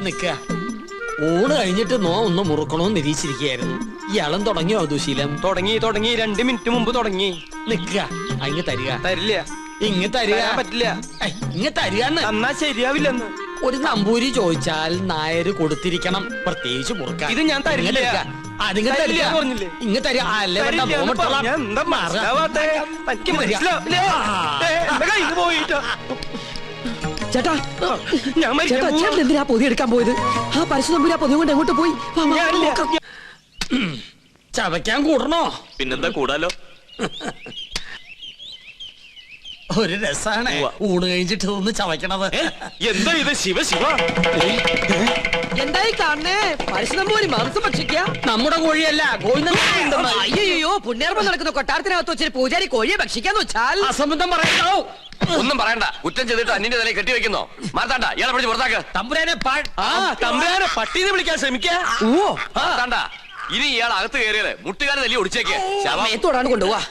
നിക്ക. ഊണ് കഴിഞ്ഞിട്ട് നോ ഒന്ന് മുറുക്കണോന്ന് നിരീക്ഷിച്ചിരിക്കുകയായിരുന്നു. ഇയാളും തുടങ്ങിയോ ദുശീലം? തുടങ്ങി 2 മിനിറ്റ് മുമ്പ് തുടങ്ങി. നിക്ക, അങ്ങ് തരിക. തരില്ല, ഇങ്ങ് തരിക. പറ്റില്ല. ഇങ്ങ് തരികന്ന്. എന്നാ ശരിയാവില്ലെന്ന്. ഒരു നമ്പൂരി ചോദിച്ചാൽ നായര് കൊടുത്തിരിക്കണം, പ്രത്യേകിച്ച് മുറുക്കാൻ. ഇത് ഞാൻ തരില്ല. അതിങ്ങ് തരിക. പറഞ്ഞില്ലേ? ഇങ്ങ് തരിക. അല്ലേ വേണ്ട, എന്താ മനസ്സിലാവാത്തെ? എനിക്ക് മനസ്സിലാവില്ല. എന്റെ കയ്യിൽ നിന്ന് പോയിട്ടോ. ചേട്ടാ, ഞാൻ ചേട്ടൻ എന്തിനാ പൊതി എടുക്കാൻ പോയത്? ആ പരശുതമ്പുരാ പൊതി കൊണ്ട് എങ്ങോട്ട് പോയി? ചവയ്ക്കാൻ കൂടണോ? പിന്നെന്താ കൂടാലോ. ഒരു രസാണ് ഊണ് കഴിഞ്ഞിട്ട് ഒന്ന് ചവയ്ക്കണത്. എന്താ ഇത്? ശിവ ശിവ, എന്തായി കാണണേ? പരശുതമ്പൂരി മാംസം ഭക്ഷിക്ക? നമ്മുടെ കോഴിയല്ല, അയ്യോ, പുണ്യാർമ്മം നടക്കുന്ന കൊട്ടാരത്തിനകത്ത് വെച്ചൊരു പൂജാരി കോഴിയെ ഭക്ഷിക്കാന്ന് വെച്ചാൽ അസംബന്ധം പറയണോ? ഒന്നും പറയണ്ട. കുറ്റം ചെയ്തിട്ട് അന്യന്റെ തലയിൽ കെട്ടിവെക്കുന്നോ? മാർത്താണ്ട, ഇയാളെ പിടിച്ച് പുറത്താക്ക്. തമ്പുരാനെ തമ്പുരാനെ പട്ടീനെ വിളിക്കാൻ ശ്രമിക്കാ. മാർത്താണ്ട, ഇനി ഇയാൾ അകത്ത് കയറിയത് മുട്ടുകാരെ തല്ലി ഒടിച്ചേക്ക്. മേത്തോടാണ് കൊണ്ടുപോവാ.